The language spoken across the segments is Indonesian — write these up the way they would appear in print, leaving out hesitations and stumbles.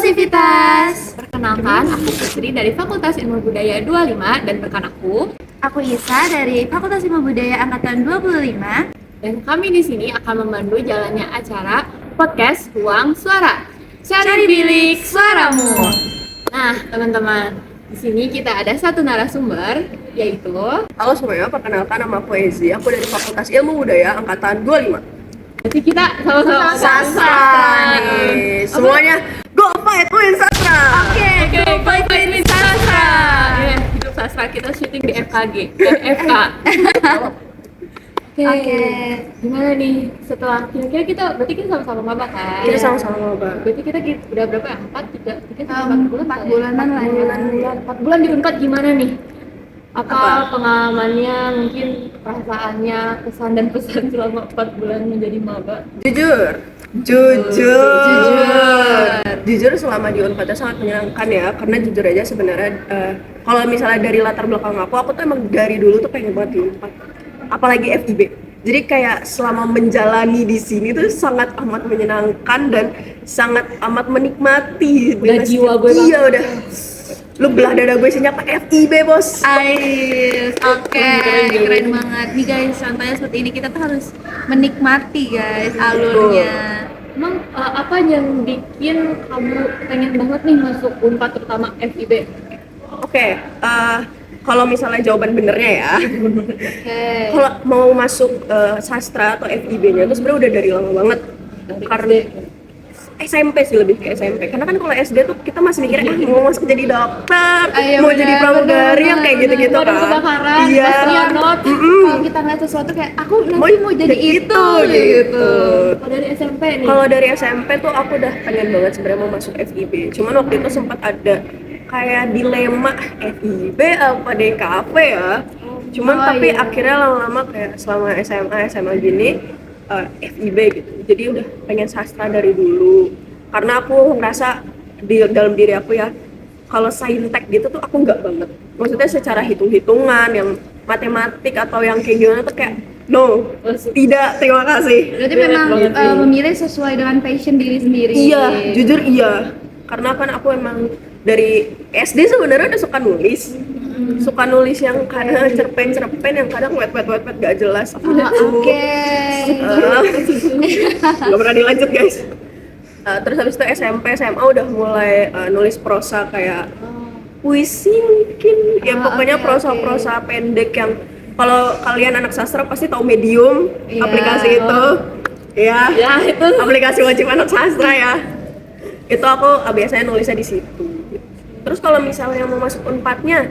Inklusivitas. Perkenalkan, aku Putri dari Fakultas Ilmu Budaya 25 dan rekan Aku Isa dari Fakultas Ilmu Budaya angkatan 25. dan kami di sini akan memandu jalannya acara podcast Ruang Suara. Cari bilik suaramu. Nah, teman-teman, di sini kita ada satu narasumber yaitu Halo semuanya, perkenalkan nama aku Ezi. Aku dari Fakultas Ilmu Budaya angkatan 25. jadi kita sama-sama Sastra nih. Semuanya go fight win sastra. Oke, fight with sastra. Ya, hidup sastra kita syuting di FKG, FK. Oke. Gimana nih setelah kira-kira kita berarti kita sama-sama maba kan? Kita sama-sama maba. Berarti kita udah berapa ya? 4 bulan. 4 bulanan lah ya. 4 bulan di Unpad gimana nih? Apa pengalamannya, mungkin perasaannya, kesan dan pesan selama 4 bulan menjadi maba? Jujur selama di Unpad itu sangat menyenangkan ya, karena jujur aja sebenarnya kalau misalnya dari latar belakang aku tuh emang dari dulu tuh pengen banget di Unpad, apalagi FIB. Jadi kayak selama menjalani di sini tuh sangat amat menyenangkan dan sangat amat menikmati. Udah jiwa gue Iya udah. Lu belah dada gue isinya apa FIB bos. Oke, keren banget nih guys. Contohnya seperti ini, kita tuh harus menikmati guys alurnya. Emang apa yang bikin kamu pengen banget nih masuk Unpad terutama FIB? Oke, kalau misalnya jawaban benernya ya, Oke. kalau mau masuk sastra atau FIB-nya itu sebenarnya udah dari lama banget. Karena SMP sih, lebih ke SMP. Karena kan kalau SD tuh kita masih mikir mau masuk jadi dokter, mau jadi pramugari yang kayak gitu-gitu Mau ada kan. kebakaran, Iya. astronot. Kalau kita ngeliat sesuatu kayak aku nanti mau jadi itu gitu. Kalau dari SMP nih. Kalau dari SMP tuh aku udah pengen banget sebenarnya mau masuk FIB. Cuman waktu itu sempat ada kayak dilema FIB apa DKV ya. Cuman tapi akhirnya lama-lama kayak selama SMA gini FIB gitu. Jadi udah pengen sastra dari dulu. Karena aku ngerasa di dalam diri aku ya, kalau saintek gitu tuh aku nggak banget. Maksudnya secara hitung-hitungan yang matematik atau yang kayak gimana tuh kayak no, tidak, terima kasih. Berarti memang memilih sesuai dengan passion diri sendiri. Iya, jujur iya. Karena kan aku emang dari SD sebenarnya udah suka nulis. Suka nulis yang kadang cerpen-cerpen yang kadang wet gak jelas. Oke. Gak pernah dilanjut guys. Terus habis itu SMP, SMA udah mulai nulis prosa kayak puisi mungkin. Ya pokoknya prosa-prosa pendek yang kalau kalian anak sastra pasti tahu Medium, aplikasi itu. Ya, itu aplikasi wajib anak sastra ya. Itu aku biasanya nulisnya di situ. Terus kalau misalnya mau masuk Unpadnya,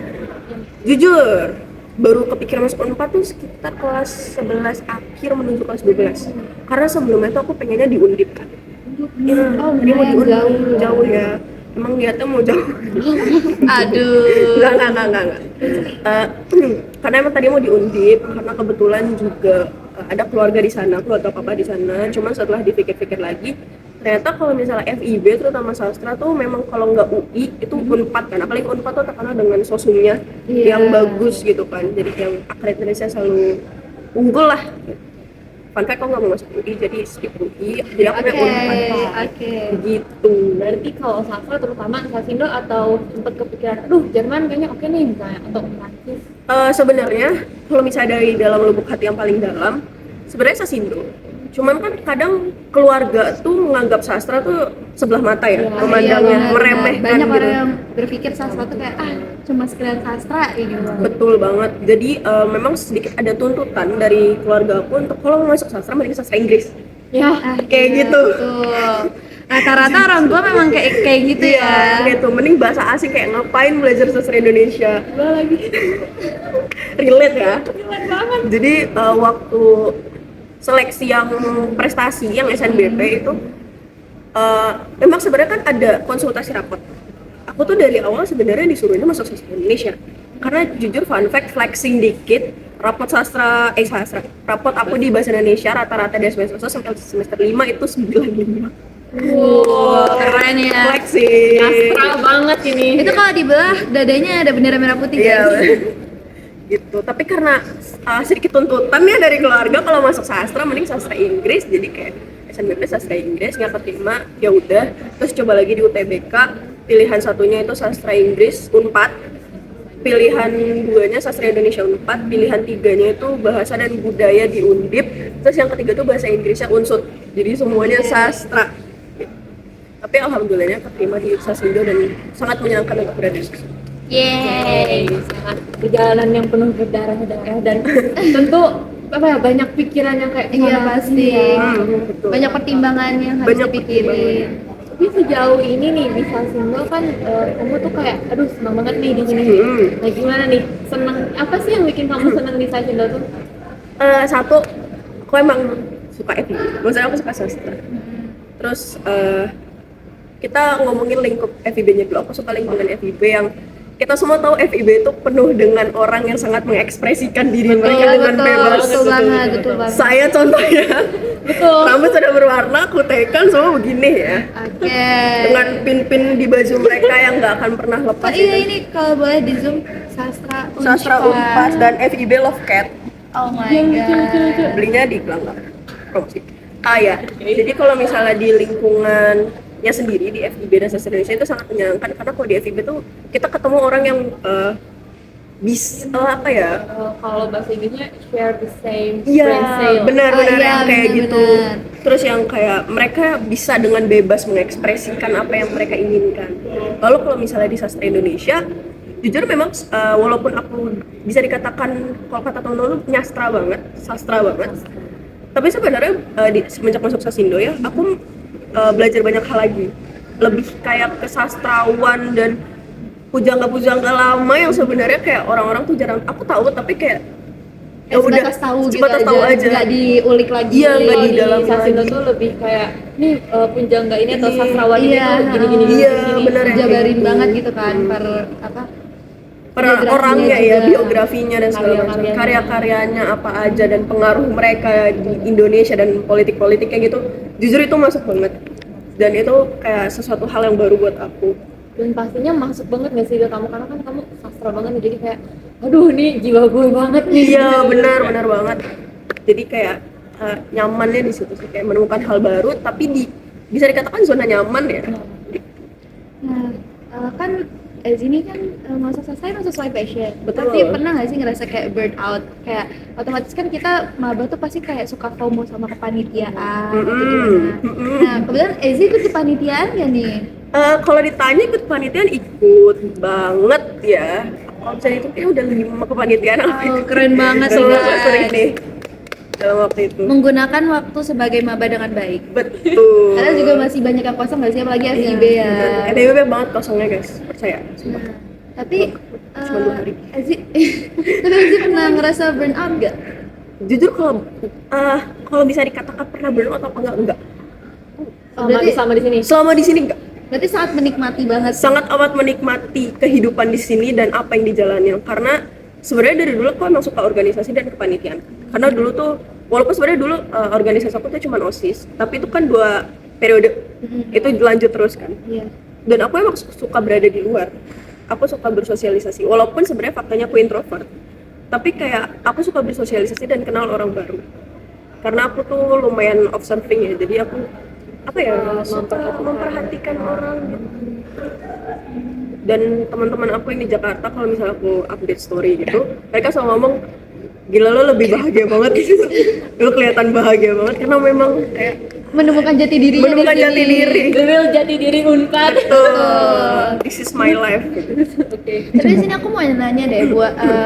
jujur baru kepikiran masuk Unpad tuh sekitar kelas 11 akhir menuju kelas 12. Karena sebelumnya tuh aku pengennya di Undip kan. Tadi mau di Undip jauh ya. Emang niatnya mau jauh. Aduh. Enggak. Karena emang tadi mau di Undip karena kebetulan juga ada keluarga di sana, keluarga papa di sana. Cuman setelah dipikir-pikir lagi, ternyata kalau misalnya FIB terutama sastra tuh memang kalau nggak UI itu Unpad kan, apalagi Unpad tuh terkenal dengan sosumnya yang bagus gitu kan, jadi yang akreditasinya selalu unggul lah. Fun fact, aku nggak mau masuk UI jadi skip UI, jadi aku pengen Unpad gitu. berarti kalau sastra terutama Sasindo atau sempat kepikiran aduh Jerman kayaknya oke nih misalnya atau Prancis? Sebenarnya kalau misalnya dari dalam lubuk hati yang paling dalam sebenarnya Sasindo. Cuman kan kadang keluarga tuh menganggap sastra tuh sebelah mata ya, memandangnya, meremehkan banyak gitu. orang yang berpikir sastra tuh kayak cuma sekedar sastra gitu. Betul banget. Jadi memang sedikit ada tuntutan dari keluarga aku untuk kalau mau masuk sastra mending sastra Inggris. Ya, Kayak gitu. Betul. Rata-rata orang tua memang kayak gitu ya. Gitu. Mending bahasa asing, kayak ngapain belajar sastra Indonesia. gue lagi Relate ya. keren banget. Jadi waktu seleksi yang prestasi yang SNBP itu memang sebenarnya kan ada konsultasi rapot. Aku tuh dari awal sebenarnya disuruhnya masuk sastra Indonesia karena jujur fun fact, flexing dikit, rapot rapot aku di bahasa Indonesia rata-rata dari semester 1 sampai semester 5 itu 95. Wow, keren ya. Flexing. Sastra banget ini. Itu kalau dibelah dadanya ada bendera merah putih Iya. guys. Gitu. Tapi karena sedikit tuntutannya dari keluarga kalau masuk sastra mending sastra Inggris, jadi kayak SNBP sastra Inggris, nggak keterima, ya udah. Terus coba lagi di UTBK, pilihan satunya itu sastra Inggris Unpad, pilihan duanya sastra Indonesia Unpad, pilihan tiganya itu bahasa dan budaya di Undip, terus yang ketiga itu bahasa Inggrisnya Unsud. Jadi semuanya sastra. Tapi alhamdulillahnya keterima di Sasindo dan sangat menyenangkan untuk berada di sini. Yeay. Sangat perjalanan yang penuh berdarah-darah dan tentu apa ya, banyak pikiran yang kayak Iya gimana pasti. sih ya. Betul. Banyak pertimbangan yang harus Banyak dipikirin. Tapi sejauh ini nih di Sasindo kan kamu tuh kayak aduh senang banget nih di sini. Nah gimana nih, senang apa sih yang bikin kamu senang di Sasindo tuh? Satu, aku emang suka FIB, maksudnya aku suka sastra. Terus kita ngomongin lingkup FIB-nya dulu. Aku suka lingkungan FIB yang kita semua tahu FIB itu penuh dengan orang yang sangat mengekspresikan diri mereka dengan bebas. Betul banget. Saya contohnya, rambut sudah berwarna, kutekan semua begini ya. Oke. Dengan pin-pin di baju mereka yang nggak akan pernah lepas. Oh iya, ini kalau boleh di zoom sastra Sastra Unpas dan FIB Love Cat. Oh my god. Belinya di Gelanggang promosi. Ya. Jadi kalau misalnya di lingkungannya sendiri di FIB dan Sastra Indonesia itu sangat menyenangkan karena kalau di FIB tuh kita ketemu orang yang apa ya? Kalau bahasa Inggrisnya share the same Iya, brain cell. benar-benar Oh, iya, yang kayak benar-benar. gitu. Terus yang kayak mereka bisa dengan bebas mengekspresikan apa yang mereka inginkan. Lalu kalau misalnya di sastra Indonesia, jujur memang walaupun aku bisa dikatakan kalau kata teman dulu nyastra banget, sastra banget. Tapi sebenarnya semenjak masuk Sasindo ya, aku belajar banyak hal lagi. Lebih kayak kesastrawan dan pujangga-pujangga lama yang sebenarnya kayak orang-orang tuh jarang aku tahu, tapi kayak ya udah sebatas tahu gitu sebatas tahu aja. nggak diulik lagi. Iya, nggak Kalau di dalam Sasindo lagi. tuh lebih kayak nih punjangga ini atau Iya, sastrawan ini iya, tuh gini-gini. iya, bener ya, Jabarin kayak gitu. banget gitu kan per apa? Per Biografinya orangnya ya, juga. biografinya dan segala macam, Karya-karyanya. karya-karyanya apa aja dan pengaruh mereka di Indonesia dan politik-politiknya gitu. Jujur itu masuk banget. Dan itu kayak sesuatu hal yang baru buat aku. Dan pastinya masuk banget gak sih ke kamu, karena kan kamu sastra banget nih, jadi kayak aduh nih jiwa gue banget nih. Iya, benar banget. Jadi kayak nyamannya di situ sih, kayak menemukan hal baru tapi bisa dikatakan zona nyaman ya. Nah, kan ini kan masa selesai kan sesuai passion. Betul. Tapi pernah nggak sih ngerasa kayak burn out? Kayak otomatis kan kita maba tuh pasti kayak suka FOMO sama kepanitiaan atau gimana. Nah, kebetulan Ezi ikut kepanitiaan ya nih? Kalau ditanya ikut kepanitiaan ikut banget ya. Kalau misalnya itu kayak udah 5 kepanitiaan aku Oh, keren banget sih, Sering- guys. sering nih dalam waktu itu. Menggunakan waktu sebagai maba dengan baik. Betul. Karena juga masih banyak yang kosong nggak sih, apalagi FIB ya. FIB banget kosongnya guys, percaya. Sumpah. Nah, tapi Cuma 2 hari. Ezi, tapi Ezi pernah ngerasa burn out nggak? Jujur kalau bisa dikatakan pernah burnout atau enggak. Berarti- Sama di sini. Selama di sini enggak. Berarti sangat menikmati banget. Sangat amat menikmati kehidupan di sini dan apa yang dijalani karena sebenarnya dari dulu aku emang suka organisasi dan kepanitiaan. Karena dulu tuh walaupun sebenarnya dulu organisasi aku tuh cuma OSIS, tapi itu kan 2 periode. Itu lanjut terus kan. Iya. Dan aku emang suka berada di luar. Aku suka bersosialisasi walaupun sebenarnya faktanya aku introvert. Tapi kayak aku suka bersosialisasi dan kenal orang baru. Karena aku tuh lumayan observing ya. Jadi aku suka memperhatikan orang gitu. Dan teman-teman aku yang di Jakarta kalau misalnya aku update story gitu, mereka selalu ngomong, gila lo lebih bahagia banget gitu. Lo kelihatan bahagia banget karena memang kayak Menemukan jati dirinya menemukan di sini. jati diri. The real jati diri Unpad. This is my life gitu. Tapi di sini aku mau nanya deh,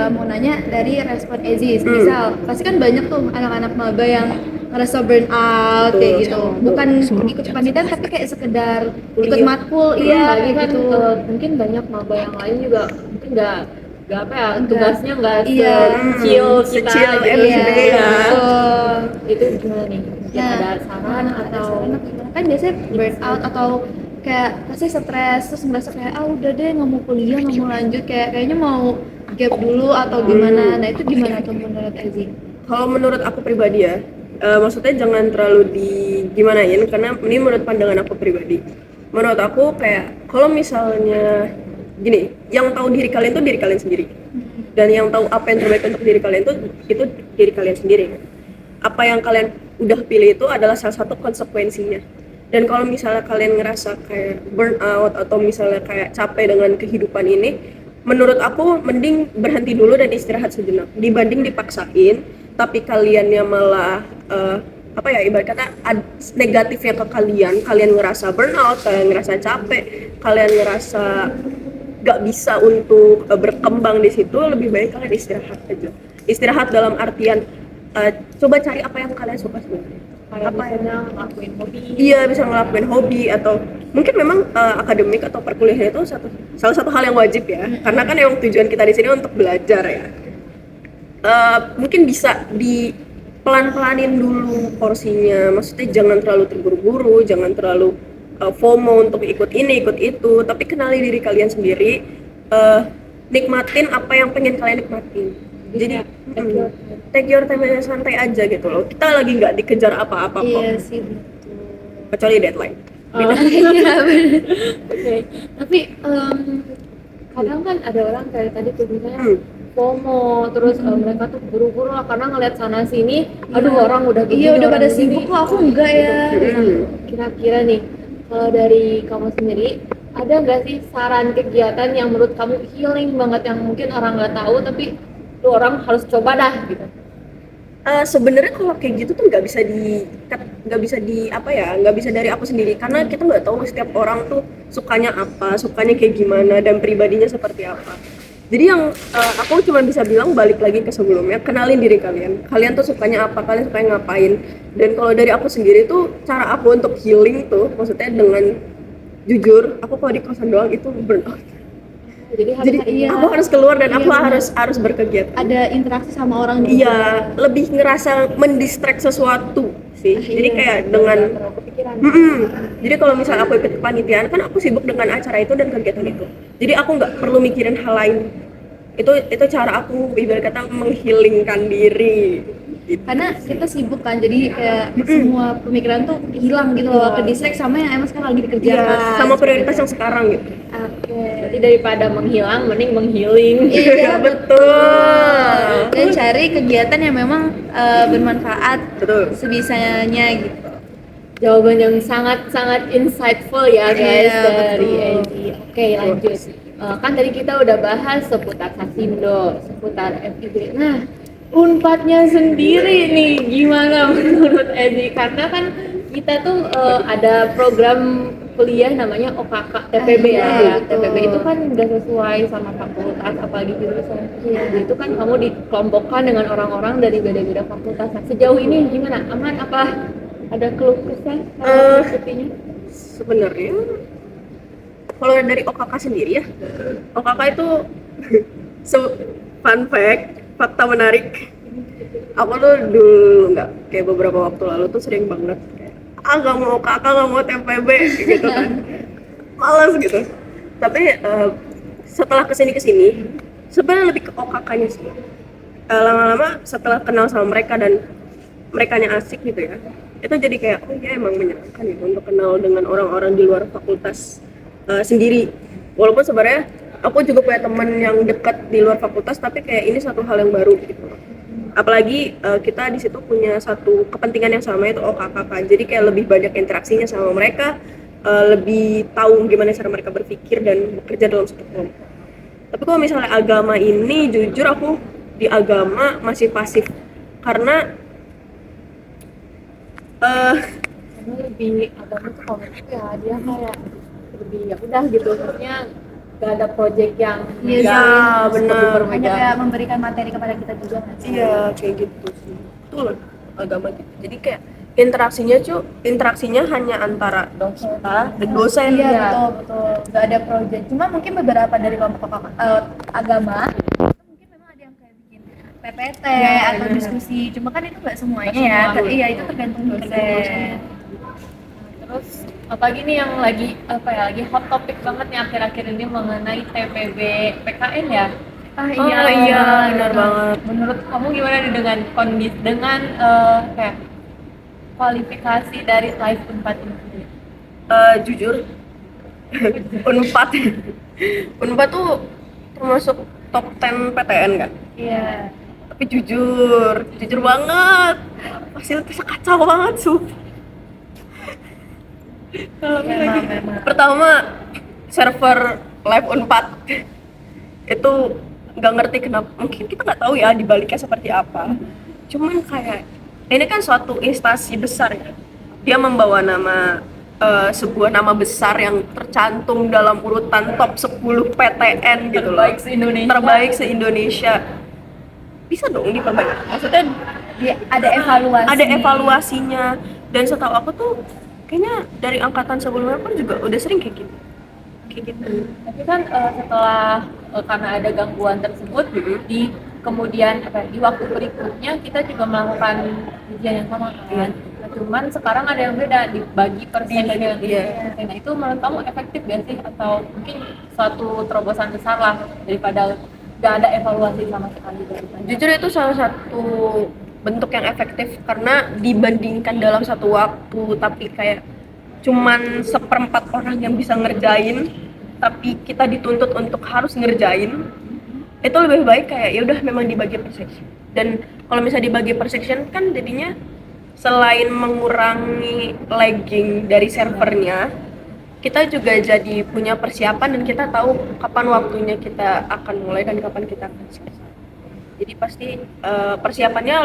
mau nanya dari respon Ezi. Misal, pasti kan banyak tuh anak-anak maba yang ngerasa burn out kayak gitu. Bukan ikut kepanitiaan tapi kayak sekedar ikut matkul, iya Lagi kayak kan gitu. mungkin banyak maba yang lain juga mungkin nggak apa ya, Enggak. tugasnya nggak Iya. se-chill kita Se-chill gitu. FIB ya. betul. Itu gimana nih? Mungkin ada saran ada atau saran gimana? Kan biasanya burn out atau kayak pasti stres terus ngerasa kayak udah deh nggak mau kuliah, nggak mau lanjut, kayaknya mau gap dulu atau gimana. Nah itu gimana tuh menurut Ezi? Kalau menurut aku pribadi ya, maksudnya jangan terlalu gimanain karena ini menurut pandangan aku pribadi. Menurut aku kayak kalau misalnya gini, yang tahu diri kalian tuh diri kalian sendiri. Dan yang tahu apa yang terbaik untuk diri kalian tuh itu diri kalian sendiri. Apa yang kalian udah pilih itu adalah salah satu konsekuensinya. Dan kalau misalnya kalian ngerasa kayak burnout atau misalnya kayak capek dengan kehidupan ini, menurut aku mending berhenti dulu dan istirahat sejenak dibanding dipaksain tapi kaliannya malah apa ya, ibarat kata negatifnya ke kalian ngerasa burnout, kalian ngerasa capek, kalian ngerasa gak bisa untuk berkembang di situ. Lebih baik kalian istirahat aja. Istirahat dalam artian coba cari apa yang kalian suka sebenarnya. Kayak Apa yang misalnya ngelakuin hobi. Iya, bisa ngelakuin hobi, atau mungkin memang akademik atau perkuliahan itu salah satu hal yang wajib ya, karena kan yang tujuan kita di sini untuk belajar ya. Mungkin bisa di pelan-pelanin dulu porsinya, maksudnya jangan terlalu terburu-buru, jangan terlalu FOMO untuk ikut ini ikut itu, tapi kenali diri kalian sendiri, nikmatin apa yang pengen kalian nikmatin. Jadi take your time aja, santai aja gitu loh. Kita lagi nggak dikejar apa-apa kok, Iya sih, betul. kecuali deadline. Oh. Iya, bener. Oke, tapi kadang kan ada orang kayak tadi tuh misalnya FOMO, terus mereka tuh buru-buru lah karena ngeliat sana sini, aduh orang udah begini, Iya, udah orang pada begini. sibuk kok, aku enggak ya. Kira-kira nih, kalau dari kamu sendiri, ada nggak sih saran kegiatan yang menurut kamu healing banget yang mungkin orang nggak tahu tapi tuh orang harus coba dah gitu? Sebenarnya kalau kayak gitu tuh nggak bisa di apa ya, nggak bisa dari aku sendiri, karena kita nggak tahu setiap orang tuh sukanya apa, sukanya kayak gimana, dan pribadinya seperti apa. Jadi yang aku cuma bisa bilang, balik lagi ke sebelumnya, kenalin diri kalian tuh sukanya apa, kalian sukanya ngapain. Dan kalau dari aku sendiri tuh, cara aku untuk healing tuh maksudnya dengan jujur, aku kalau di kosan doang itu burnout. Jadi iya. Aku harus keluar dan Iya, aku benar. harus berkegiatan. Ada interaksi sama orang juga. Iya, lebih ngerasa mendistract sesuatu sih. Jadi kayak dengan kepikiran. jadi kalau misalnya aku ikut kepanitiaan kan aku sibuk dengan acara itu dan kegiatan itu. Jadi aku nggak perlu mikirin hal lain. Itu cara aku ibarat kata menghilingkan diri. Gitu. Karena kita sibuk kan, jadi kayak semua pemikiran tuh hilang gitu loh, ke distract sama yang emang sekarang lagi dikerjakan. Iya, sama prioritas yang sekarang gitu. Oke. Jadi daripada menghilang, mending menghealing. Iya, betul. Dan cari kegiatan yang memang bermanfaat Betul. sebisanya gitu. Jawaban yang sangat-sangat insightful ya guys Iya, dari betul. Ezi. Oke, lanjut. Kan tadi kita udah bahas seputar Kasindo, seputar FIB. Nah, Unpadnya sendiri nih gimana menurut Ezi? Karena kan kita tuh ada program kuliah namanya OKK TPB ya. betul. TPB itu kan udah sesuai sama fakultas, apalagi jurusan. Itu kan kamu dikelompokkan dengan orang-orang dari beda-beda fakultas. Nah, sejauh ini gimana? Aman apa ada keluh kesah sepertinya? Sebenarnya kalau dari OKK sendiri ya, OKK itu fun fact, fakta menarik. Aku tuh dulu nggak, kayak beberapa waktu lalu tuh sering banget kayak nggak mau OKK, nggak mau TPB gitu kan, malas gitu. Tapi setelah kesini sebenarnya lebih ke OKK-nya sih. Lama-lama setelah kenal sama mereka dan merekanya asik gitu ya, itu jadi kayak oh iya emang menyenangkan gitu untuk kenal dengan orang-orang di luar fakultas sendiri. Walaupun sebenarnya aku juga punya teman yang dekat di luar fakultas, tapi kayak ini satu hal yang baru gitu. Apalagi kita di situ punya satu kepentingan yang sama, yaitu OKK. Jadi kayak lebih banyak interaksinya sama mereka, lebih tahu gimana cara mereka berpikir dan bekerja dalam satu kelompok. Tapi kalau misalnya agama ini, jujur aku di agama masih pasif, karena Karena lebih agama tuh kalau menurutku ya dia kayak lebih ya udah gitu, maksudnya gak ada project yang Iya, ya, benar. Hanya kayak memberikan materi kepada kita juga nggak sih? iya kayak gitu sih. Betul, agama gitu. Jadi kayak interaksinya hanya antara kita dan dosen. Iya, betul. Nggak ada project. Cuma mungkin beberapa dari kelompok agama itu mungkin memang ada yang kayak bikin PPT atau diskusi. Cuma kan itu nggak semuanya ya. Iya, itu tergantung dosen. Terus apalagi nih yang lagi lagi hot topic banget nih akhir-akhir ini mengenai TPB PKN ya. Iya, benar banget. Menurut kamu gimana nih dengan kondisi kayak kualifikasi dari live Unpad ini sendiri? Jujur Unpad tuh termasuk top 10 PTN kan? Iya. tapi jujur banget, fasilitasnya kacau banget Memang. pertama server live Unpad itu nggak ngerti kenapa, mungkin kita nggak tahu ya dibaliknya seperti apa, cuman kayak ini kan suatu instansi besar ya, dia membawa nama sebuah nama besar yang tercantum dalam urutan top 10 PTN gitu loh, terbaik se-Indonesia, bisa dong diperbaiki, maksudnya Ada evaluasi. ada evaluasinya. Dan setahu aku tuh kayaknya dari angkatan sebelumnya pun juga udah sering kayak gitu. Tapi kan setelah karena ada gangguan tersebut di kemudian di waktu berikutnya kita juga melakukan ujian yang sama kan. Nah, cuman sekarang ada yang beda dibagi persen dan yang nah itu menurut kamu efektif gak sih, atau mungkin suatu terobosan besar lah daripada gak ada evaluasi sama sekali dari sana? Jujur itu salah satu bentuk yang efektif, karena dibandingkan dalam satu waktu tapi kayak cuman 1/4 orang yang bisa ngerjain, tapi kita dituntut untuk harus ngerjain, itu lebih baik kayak ya udah memang dibagi per section. Dan kalau misalnya dibagi per section kan jadinya selain mengurangi lagging dari servernya, kita juga jadi punya persiapan dan kita tahu kapan waktunya kita akan mulai dan kapan kita akan selesai. Jadi pasti persiapannya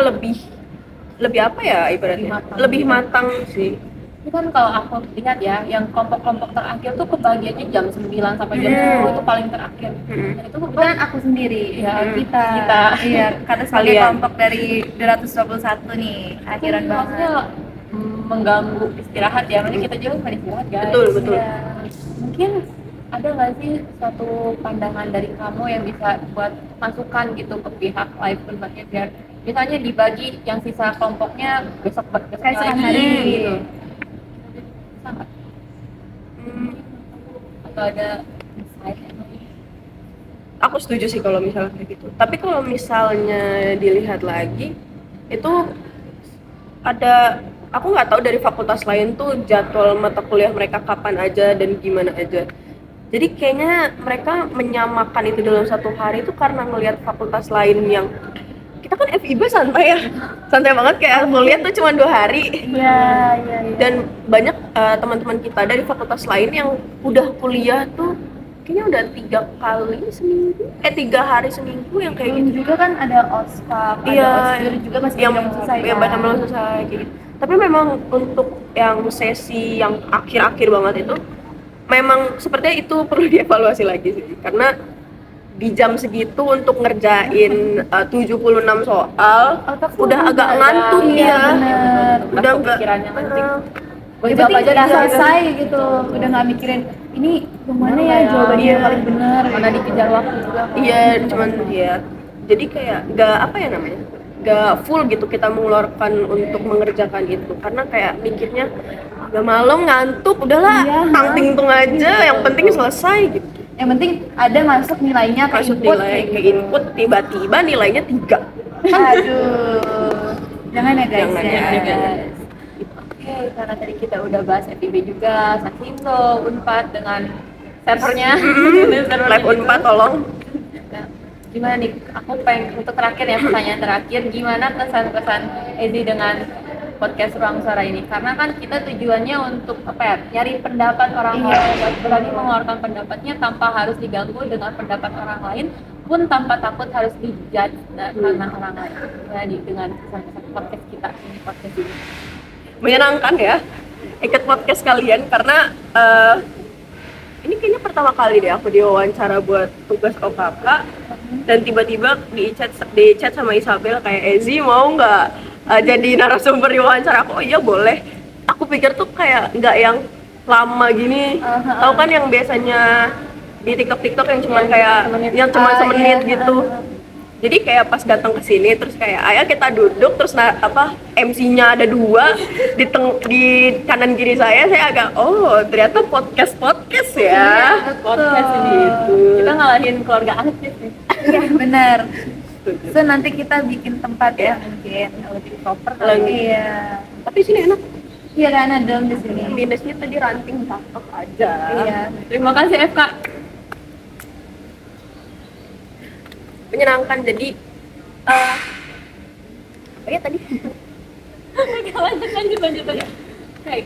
lebih apa ya, ibaratnya lebih matang sih. Itu kan kalau aku lihat ya, yang kelompok-kelompok terakhir tuh kebagiannya jam 9 sampai jam 10 itu paling terakhir. Nah, itu Bukan aku sendiri, Ya, kita. Iya, kata sebagai Kalian. kelompok dari 221 nih, akhiran banget. maksudnya mengganggu istirahat ya, makanya kita juga harus istirahat guys. Betul. Iya. Mungkin ada nggak sih suatu pandangan dari kamu yang bisa buat masukan gitu ke pihak live berbagai, biar misalnya dibagi yang sisa kelompoknya besok Kayak lagi hari. gitu. Bisa nggak? Atau ada insight yang lebih? Aku setuju sih kalau misalnya kayak gitu. Tapi kalau misalnya dilihat lagi, itu ada, aku nggak tahu dari fakultas lain tuh jadwal mata kuliah mereka kapan aja dan gimana aja. Jadi kayaknya mereka menyamakan itu dalam satu hari itu karena ngelihat fakultas lain yang kita kan FIB santai ya, santai banget, kayak kuliah tuh cuma 2 hari. Iya. Dan banyak teman-teman kita dari fakultas lain yang udah kuliah tuh kayaknya udah 3 kali seminggu, 3 hari seminggu yang kayak gitu. Juga kan ada OSPAK, ada OSPIR juga masih yang belum selesai. yang kan? belum selesai kayak gitu. Tapi memang untuk yang sesi yang akhir-akhir banget itu memang sepertinya itu perlu dievaluasi lagi sih, karena di jam segitu untuk ngerjain 76 soal udah agak ngantuk ya. Bener. Udah enggak Pikirannya nanti Yang penting udah selesai gitu, udah nggak mikirin ini gimana ya jawabannya yang paling benar. mana dikejar waktu juga kan. Iya, cuman ya jadi kayak nggak apa ya namanya, nggak full gitu kita mengeluarkan untuk mengerjakan itu, karena kayak mikirnya udah malam ngantuk, udahlah tangting-tung aja, yang penting selesai gitu. Yang penting ada masuk nilainya ke Masuk input nilai kayak ke gitu. input, tiba-tiba nilainya 3. Aduh, jangan ya guys. Jangan ya. ya. Oke, karena tadi kita udah bahas FIB juga, Saksindo, Unpad dengan servernya. Live Unpad tolong. Nah, gimana nih? Aku pengen untuk terakhir ya, pertanyaan terakhir, gimana kesan-kesan Ezi dengan podcast Ruang Suara ini? Karena kan kita tujuannya untuk apa ya? Nyari pendapat orang lain, berani mengeluarkan pendapatnya tanpa harus diganggu dengan pendapat orang lain, pun tanpa takut harus dijudge karena orang lain. Gimana nih dengan kesan-kesan podcast kita ini, podcast ini? Menyenangkan ya ikut podcast kalian, karena ini kayaknya pertama kali deh aku diwawancara buat tugas OKK, dan tiba-tiba di chat sama Isabel kayak, Ezi mau nggak jadi narasumber di wawancara aku? Oh iya boleh. Aku pikir tuh kayak nggak yang lama gini, tahu kan yang biasanya di TikTok yang cuma kayak yang cuma semenit gitu. Jadi kayak pas datang ke sini terus kayak ayo kita duduk, terus MC-nya ada 2 di kanan kiri saya agak ternyata podcast ya. Podcast ini itu. Kita ngalahin keluarga aktif nih. Iya benar. So nanti kita bikin tempat ya mungkin lebih proper kali ya. Tapi sini enak. Iya kan ada di sini. Minusnya tadi ranting cakep aja. Iya. Terima kasih FK. Menyenangkan. Jadi ya tadi? lanjut aja. Oke,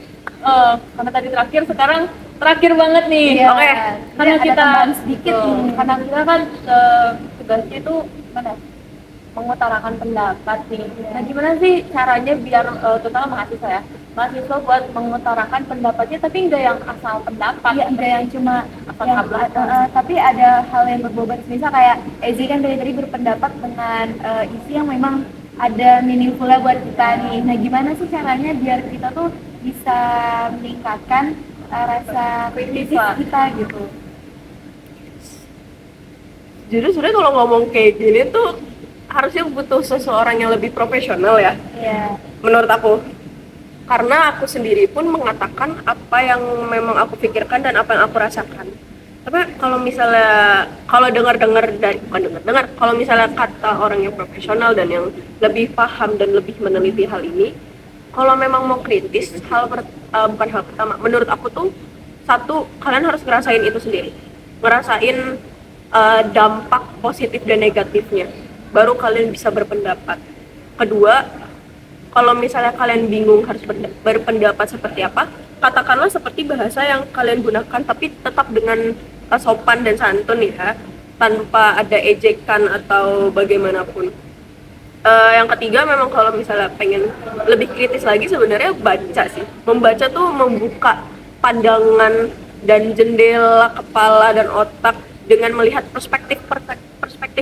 karena tadi terakhir, sekarang terakhir banget nih. Iya. Oke. Karena Ada kita tambahan sedikit nih. karena kita kan tugasnya itu mana? Mengutarakan pendapat nih. Nah, gimana sih caranya biar terutama mahasiswa ya, mahasiswa buat mengutarakan pendapatnya tapi enggak yang asal pendapat. Iya, enggak yang cuma asal yang, kabel. tapi ada hal yang berbobot. Misal kayak Ezi kan dari tadi berpendapat dengan isi yang memang ada meaningfulnya buat kita nih. Nah, gimana sih caranya biar kita tuh bisa meningkatkan rasa kritis kita gitu? Jadi sebenarnya kalau ngomong kayak gini tuh harusnya butuh seseorang yang lebih profesional ya, Iya. menurut aku. Karena aku sendiri pun mengatakan apa yang memang aku pikirkan dan apa yang aku rasakan. Tapi kalau misalnya kalau misalnya kata orang yang profesional dan yang lebih paham dan lebih meneliti hal ini, kalau memang mau kritis, bukan hal pertama. Menurut aku tuh satu, kalian harus ngerasain itu sendiri, ngerasain dampak positif dan negatifnya, baru kalian bisa berpendapat. Kedua, kalau misalnya kalian bingung harus berpendapat seperti apa, katakanlah seperti bahasa yang kalian gunakan tapi tetap dengan sopan dan santun ya, tanpa ada ejekan atau bagaimanapun. Yang ketiga, memang kalau misalnya pengen lebih kritis lagi, sebenarnya baca sih. Membaca tuh membuka pandangan dan jendela kepala dan otak dengan melihat perspektif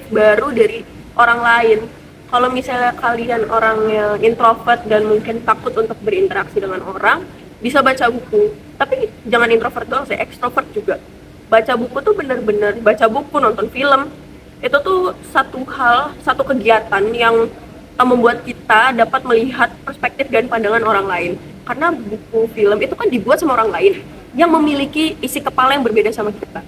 baru dari orang lain. Kalau misalnya kalian orang yang introvert dan mungkin takut untuk berinteraksi dengan orang, bisa baca buku. Tapi jangan introvert doang sih, extrovert juga. Baca buku tuh bener-bener, baca buku, nonton film, itu tuh satu kegiatan yang membuat kita dapat melihat perspektif dan pandangan orang lain. Karena buku film itu kan dibuat sama orang lain yang memiliki isi kepala yang berbeda sama kita.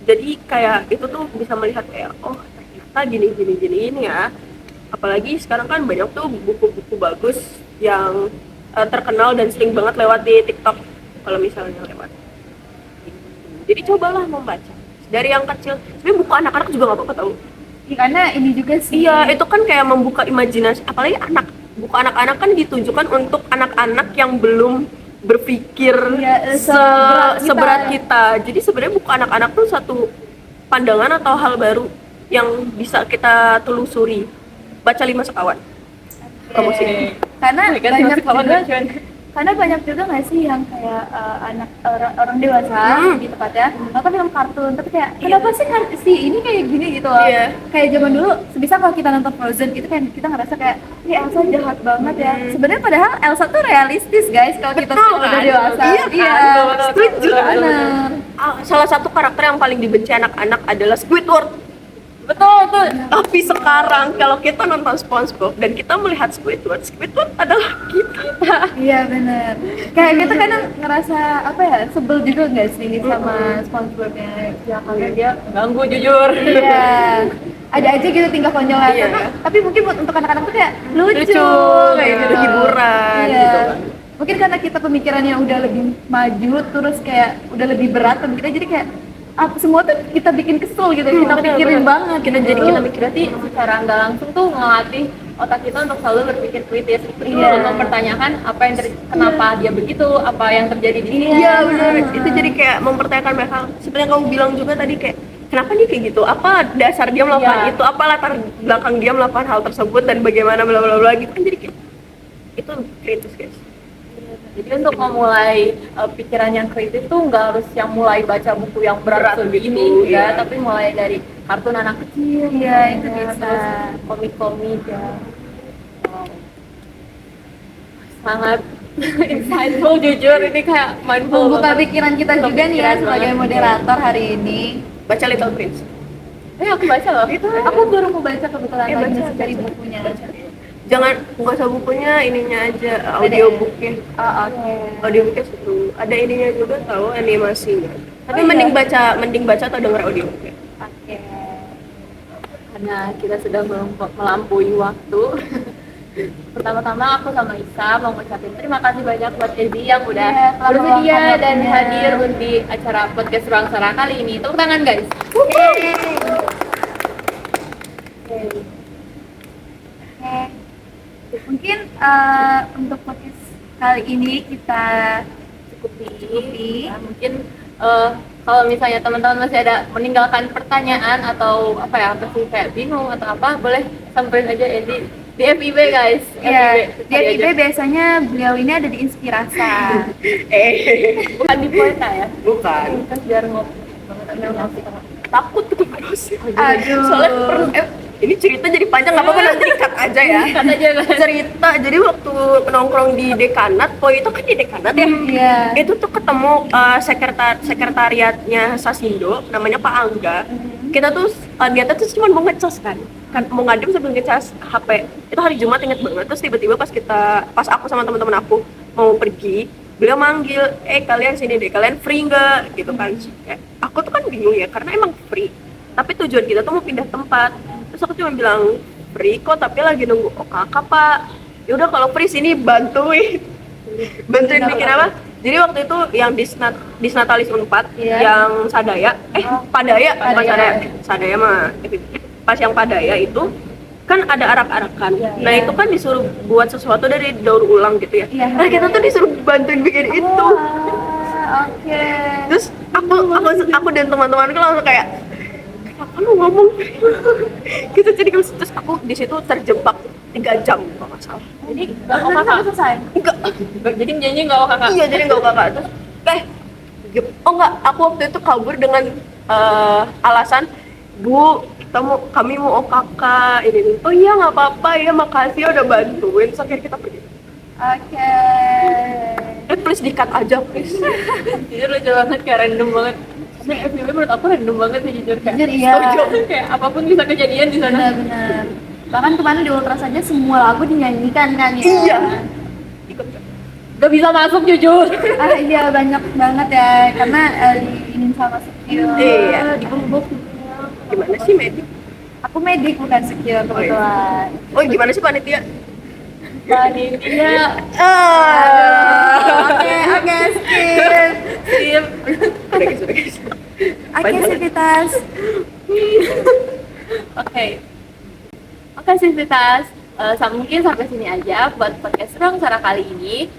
Jadi kayak itu tuh bisa melihat kayak, oh ternyata gini ini ya. Apalagi sekarang kan banyak tuh buku-buku bagus yang terkenal dan sering banget lewat di TikTok kalau misalnya lewat. Jadi cobalah membaca dari yang kecil. Sebenarnya buku anak-anak juga nggak apa-apa tahu. Ya, karena ini juga sih. Iya, itu kan kayak membuka imajinasi. Apalagi buku anak-anak kan ditujukan untuk anak-anak yang belum berpikir Iya, seberat kita. Jadi sebenarnya buku anak-anak tuh satu pandangan atau hal baru yang bisa kita telusuri. Baca 5 sekawan. Promosi. Karena Kan banyak kawan juga, lucuan. karena banyak juga nggak sih yang kayak anak orang dewasa gitu tepatnya nonton film kartun tapi kayak kenapa sih ini kayak gini gitu loh. Iya. Kayak zaman dulu sebisa kalau kita nonton Frozen itu kan kita ngerasa kayak ini Elsa jahat banget ya. Sebenarnya padahal Elsa tuh realistis guys kalau kita Betul, udah kan? dewasa. Iya kan? Setuju. Benar. Salah satu karakter yang paling dibenci anak-anak adalah Squidward. Betul. Tapi sekarang kalau kita nonton SpongeBob dan kita melihat Squidward adalah kita. Iya benar. Kayak kita kadang ngerasa apa ya sebel juga nggak sih sama SpongeBob-nya? Ya karena dia ganggu jujur. Iya. Ada aja gitu tingkah konyolnya. Iya. Tapi mungkin buat untuk anak-anak tuh kayak lucu kayak Iya. gitu. Hiburan Iya. gitu kan. Mungkin karena kita pemikirannya udah lebih maju terus kayak udah lebih berat pemikirannya jadi kayak semua tuh kita bikin kesel gitu, kita pikirin banget. Kita mikir Berarti secara nggak langsung tuh ngelatih otak kita untuk selalu berpikir kritis, Iya. untuk mempertanyakan apa yang kenapa dia begitu, apa yang terjadi di sini. Iya benar. Itu jadi kayak mempertanyakan banyak hal. Seperti yang kamu bilang juga tadi kayak kenapa dia kayak gitu? Apa dasar dia melakukan Iya. itu? Apa latar belakang dia melakukan hal tersebut dan bagaimana bla bla bla gitu kan jadi kayak itu kritis guys. Jadi untuk memulai pikiran yang kritis tuh nggak harus yang mulai baca buku yang berat Berat begini gitu, ya, iya. tapi mulai dari kartun anak kecil. Iya, itu ya, bisa. terus komik-komik ya. Wow. Sangat insightful jujur, ini kayak mindful Membuka banget. pikiran kita juga nih ya Pikiran sebagai banget. moderator hari ini. Baca Little Prince. Aku baca loh. Aku baru mau baca kebetulan lagi baca, masih cari baca. bukunya. Jangan nggak usah bukunya, ininya aja audiobooknya. Oke. Audiobooknya seru. Ada ininya juga tahu animasinya. Tapi Oh, iya. mending baca atau denger audiobooknya. Oke. Karena kita sudah melampaui waktu. Pertama-tama aku sama Isa mau ngucapin terima kasih banyak buat Ezi yang udah Iya, telah bersedia meluangkan dan waktunya. hadir di acara podcast Ruang Suara kali ini. Tepuk tangan guys. Oke. Mungkin untuk podcast kali ini kita cukupi. Nah, mungkin kalau misalnya teman-teman masih ada meninggalkan pertanyaan atau masih kayak bingung atau apa, boleh samperin aja ya di FIB guys. Iya, di cari FIB aja. biasanya beliau ini ada di Inspirasa. Bukan di Poeta ya. Bukan. Kan biar ngopi banget. Takut ketemu dosen. Aduh. Soalnya ini cerita jadi panjang, nggak apa-apa nanti cut aja ya. Cut aja, guys. Cerita, jadi waktu nongkrong di dekanat, itu kan di dekanat ya. Iya. Itu tuh ketemu sekretariatnya Sasindo, namanya Pak Angga. Kita tuh niatnya tuh cuma mau ngecas kan mau ngadem sambil ngecas HP. Itu hari Jumat, inget banget. Terus tiba-tiba pas aku sama teman-teman aku mau pergi, beliau manggil, kalian sini deh, kalian free nggak gitu kan. Aku tuh kan bingung ya, karena emang free tapi tujuan kita tuh mau pindah tempat. Terus aku cuma bilang free kok, tapi lagi nunggu OKK Pak. Ya udah kalau free sini bantuin bikin apa. Jadi waktu itu yang Disnatalis Unpad, yang Sadaya, Padaya, bukan Sadaya mah. Pas yang Padaya itu kan ada arak-arakan. Nah itu kan disuruh buat sesuatu dari daur ulang gitu ya. Nah kita tuh disuruh bantuin bikin itu. Oke. Terus aku dan teman-temanku langsung kayak, kenapa lu ngomong gitu. Jadi terus aku di situ terjebak 3 jam kalau nggak salah. Jadi nggak kakak selesai. Enggak. jadi nyanyi nggak kakak. Iya, jadi nggak kakak. Terus enggak, aku waktu itu kabur dengan alasan, Bu, kami mau OKK ini. Oh iya, nggak apa-apa ya, makasih udah bantuin. Terus akhirnya kita pergi. Oke. Please di-cut aja, please. Jujur lucu banget, kayak random banget. Karena FIB menurut aku random banget sih jujur, kayak Jujur, iya. kayak apapun bisa kejadian di sana. Benar-benar. Bahkan kemarin di Ultras aja semua lagu dinyanyikan kan ya. Iya. Ikut nggak? Gak bisa masuk jujur. Iya banyak banget ya, karena diinin sama skill. Iya. Dibungkuk. Gimana sih medik? Aku medik bukan skill kebetulan. Oh gimana sih panitia? Panitia. Oke, skip. Sip. Udah guys. Oke, Sivitas. Oke Sivitas, mungkin sampai sini aja buat podcast Ruang Suara kali ini.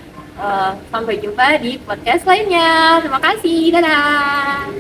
Sampai jumpa di podcast lainnya. Terima kasih, dadah.